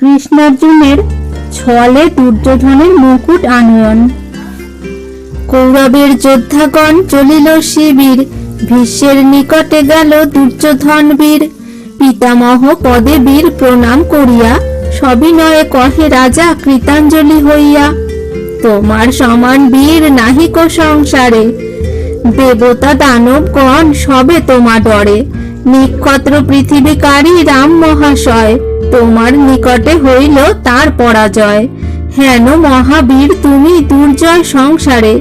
কৃষ্ণার্জুনের ছলে দুর্যোধনের মুকুট আনয়ন। কৌরবের যোদ্ধাগণ চলিল শিবির, ভীষ্মের নিকটে গেল দুর্যোধন বীর। পিতামহ পদে বীর প্রণাম করিয়া, সবিনয়ে কহে রাজা কৃতাঞ্জলি হইয়া। তোমার সমান বীর নাহিক সংসারে, দেবতা দানবগণ সবে তোমা ডরে। নক্ষত্র পৃথিবীকারী রাম মহাশয়, তোমার নিকটে হইল তার পরাজয়। হেন মহাবীর তুমি দুর্জয় সংসারে,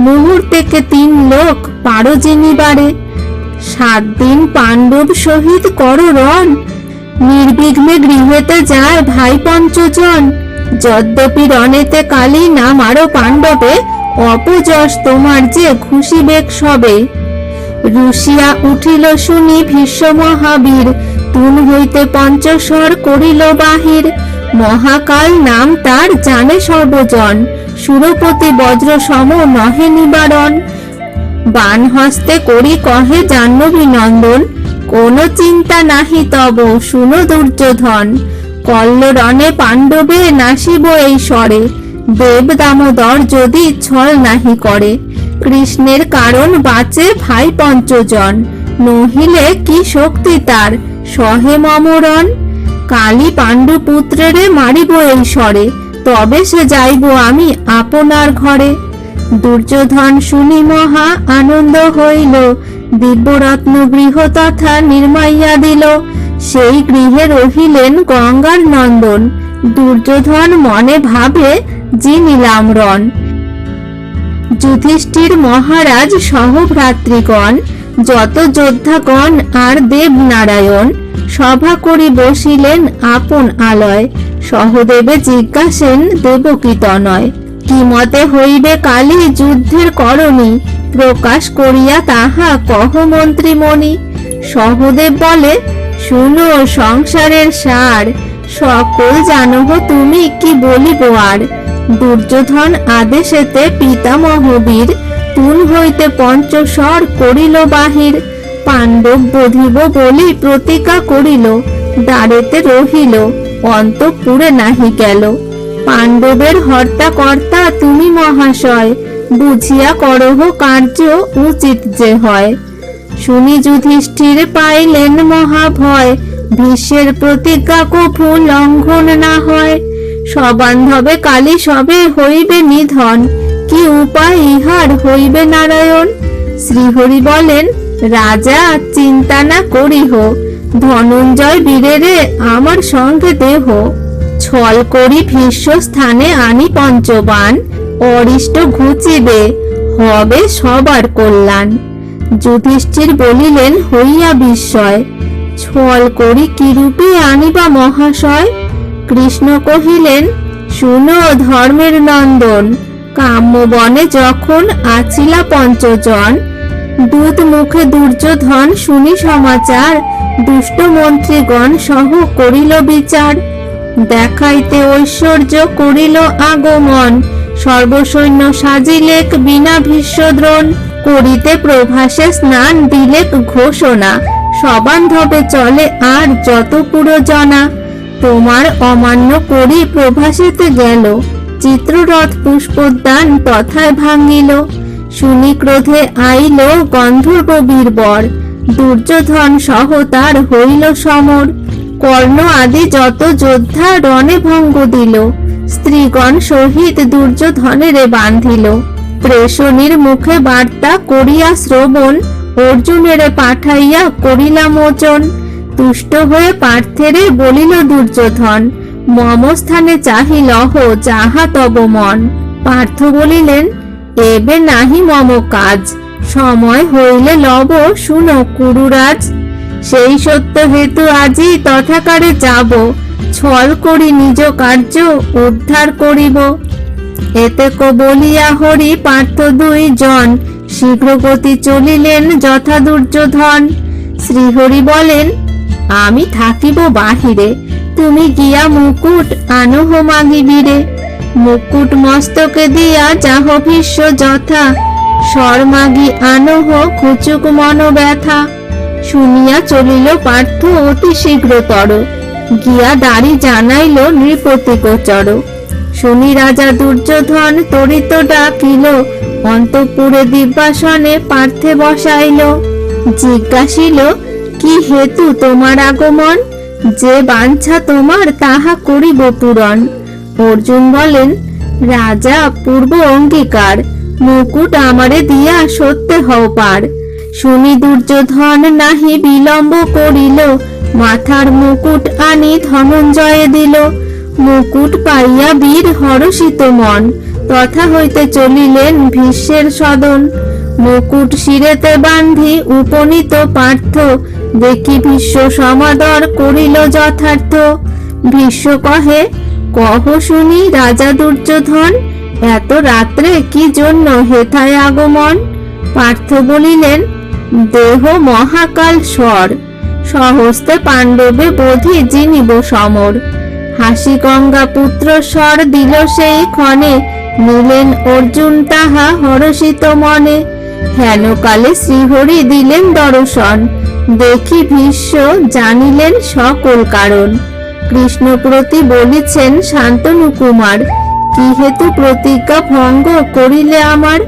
মুহূর্তেকে 3 লোক পারো জিনিবারে। 7 দিন পাণ্ডব সহিত করো রণ, নির্বিঘ্নে গৃহেতে যায় ভাই পঞ্চজন। যদ্যপি রণেতে কালী না মারো পাণ্ডবে, অপযশ তোমার যে খুশিবেক সবে। রুষিয়া উঠিল শুনি ভীষ্ম মহাবীর, তুন হইতে পঞ্চস্বর করিল বাহির। মহাকাল নাম তার জানে সর্বজন, সুরপতি বজ্র সম নহে নিবারণ। বান হস্তে করি কহে জাহ্নবী নন্দন, কোনো চিন্তা নাহি তব শুনো দুর্যোধন। কল্লরণে পাণ্ডবে নাসিব এই স্বরে, দেব দামোদর যদি ছল নাহি করে। কৃষ্ণের কারণ বাঁচে ভাই পঞ্চজন, নহিলে কি শক্তি তার সহে মমরণ। কালী পাণ্ডু পুত্রেরে মারিব এই স্বরে, তবে সে যাইব আমি আপনার ঘরে। দুর্যোধন শুনি মহা আনন্দ হইল, দিব্যরত্ন গৃহ তথা নির্মাইয়া দিল। সেই গৃহে রহিলেন গঙ্গার নন্দন, দুর্যোধন মনে ভাবে জিনিলাম রণ। যুধিষ্ঠির মহারাজ সহ ভ্রাতৃগণ, যত যোদ্ধাগণ আর দেবনারায়ণ, সভা করি বসিলেন আপন আলয়। সহদেবে জিজ্ঞাসেন দেবকী তনয়, কি মতে হইবে কালী যুদ্ধের করণী, প্রকাশ করিয়া তাহা কহ মন্ত্রীমণি। সহদেব বলে, শুনো সংসারের সার, সকল জানহ তুমি কি বলিব আর। দুর্যোধন আদেশেতে পিতামহ বীর, তুন হইতে পঞ্চস্বর করিল বাহির। পাণ্ডব বধিব বলি প্রতিজ্ঞা করিল, দ্বারেতে রহিল অন্তঃপুরে নাহি গেল। পাণ্ডবের হর্তা কর্তা তুমি মহাশয়, বুঝিয়া করহ কার্য উচিত যে হয়। শুনি যুধিষ্ঠির পাইলেন মহাভয়, ভীষ্মের প্রতিজ্ঞা কভু লঙ্ঘন না হয়। সবান্ধবে কালী সবে হইবে নিধন, কি উপায় ইহার হইবে নারায়ণ। শ্রীহরি বলেন, রাজা চিন্তা না করিহ, ধনঞ্জয় বীরেরে আমার সঙ্গে দেহ। ছল করি ভীষ্ম স্থানে আনি পঞ্চবান, অরিষ্ট ঘুচিবে হবে সবার কল্যাণ। যুধিষ্ঠির বলিলেন হইয়া বিস্ময়, ছল করি কিরূপে আনিবা মহাশয়। কৃষ্ণ কহিলেন, শুনো ধর্মের নন্দন, কাম্যবনে যখন আছিলা পঞ্চজন। দূত মুখে দুর্যোধন শুনি সমাচার, দুষ্ট মন্ত্রীগণ সহ করিল বিচার। দেখাইতে ঐশ্বর্য করিল আগমন, সর্বসৈন্য সাজিলেক বিনা ভীষ্মদ্রোণ। করিতে প্রভাসে স্নান দিলেক ঘোষণা, সবান্ধবে চলে আর যত পুরজনা। তোমার অমান্য করি প্রভাসেতে গেল, চিত্ররথ পুষ্পোদ্যান তথায় ভাঙিল। শুনি ক্রোধে আইল গন্ধর্ব বীরবর, দুর্যোধন সহ তার হইল সমর। কর্ণ আদি যত যোদ্ধা রণে ভঙ্গ দিল, স্ত্রীগণ সহিত দুর্যোধনেরে বান্ধিল। প্রেষণীর মুখে বার্তা করিয়া শ্রবণ, অর্জুনেরে পাঠাইয়া করিলা মোচন। তুষ্ট হয়ে পার্থেরে বলিল দুর্যোধন, মম স্থানে চাহিলহ যাহা তব মন। পার্থ বলিলেন, এবে নাহি মম কাজ, সময় হইলে লব শুনো কুরুরাজ। সেই সত্য হেতু আজি তথাকারে যাব, ছল করি নিজ কার্য উদ্ধার করিব। এতেক বলিয়া হরি পার্থ 2 জন, শীঘ্র গতি চলিলেন যথা দুর্যোধন। শ্রীহরি বলেন, আমি থাকিব বাহিরে, তুমি গিয়া মুকুট আনহ মাগিবিরে। মুকুট মস্তকে দিয়া যাহ ভীষ্ম যথা, স্বর মাগি আনহ খুচুক মন ব্যথা। শুনিয়া চলিল পার্থ অতি শীঘ্রতর, গিয়া দাড়ি জানাইল নৃপতি গোচর। শুনি রাজা দুর্যোধন তরিত ডাকিল, অন্তঃপুরে দিব্যাসনে পার্থে বসাইল। জিজ্ঞাসিল, কি হেতু তোমার আগমন? যে বাঞ্ছা তোমার তাহা করিব পূরণ। অর্জুন বলেন, রাজা পূর্ব অঙ্গীকার, মুকুট আমারে দিয়া সত্যে হও পার। শুনি দুর্যোধন নাহি বিলম্ব করিল, মাথার মুকুট আনি ধনঞ্জয়ে দিল। মুকুট পাইয়া বীর হরষিত মন, তথা হইতে চলিলেন ভীষ্মের সদন। মুকুট শিরেতে বান্ধি উপনীত পার্থ, দেখি ভীষ্ম সমাদর করিল যথার্থ। ভীষ্ম কহে, কহ শুনি রাজা দুর্যোধন, এত রাত্রে কি জন্য হেথায় আগমন? পার্থ বলিলেন, দেহ মহাকাল স্বর, সহস্তে পাণ্ডবে বোধি জিনিব সমর। হাসি গঙ্গা পুত্র স্বর দিল সেই ক্ষণে, নিলেন অর্জুন তাহা হরষিত মনে। হেনকালে শ্রীহরি দিলেন দর্শন, দেখি ভীষ্ম জানিলেন সকল কারণ। কৃষ্ণ প্রতি বলিছেন শান্তনু কুমার, কি হেতু প্রতিজ্ঞা ভঙ্গ করিলে আমার?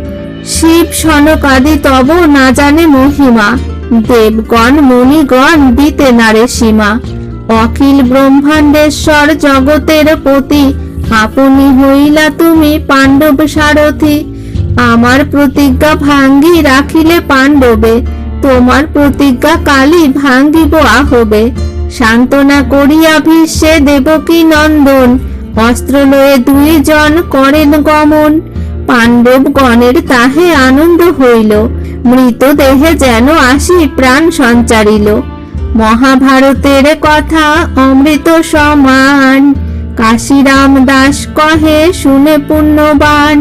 শিব সনকাদি তব না জানে মহিমা, দেবগণ মুনিগণ দিতে নারে সীমা। অখিল ব্রহ্মাণ্ডেশ্বর জগতের পতি, আপনি হইলা তুমি পাণ্ডব সারথি। আমার প্রতিজ্ঞা ভাঙ্গি রাখিলে পাণ্ডবে, তোমার প্রতিজ্ঞা কালি ভাঙ্গিব আহবে। সান্ত্বনা করিয়া ভীষ্মে দেবকী নন্দন, অস্ত্র লয়ে দুইজন করেন গমন। পাণ্ডব গণের তাহে আনন্দ হইল, মৃতদেহে যেন আসি প্রাণ সঞ্চারিল। মহাভারতের কথা অমৃত সমান, কাশীরাম দাস কহে শুনে পুণ্যবান।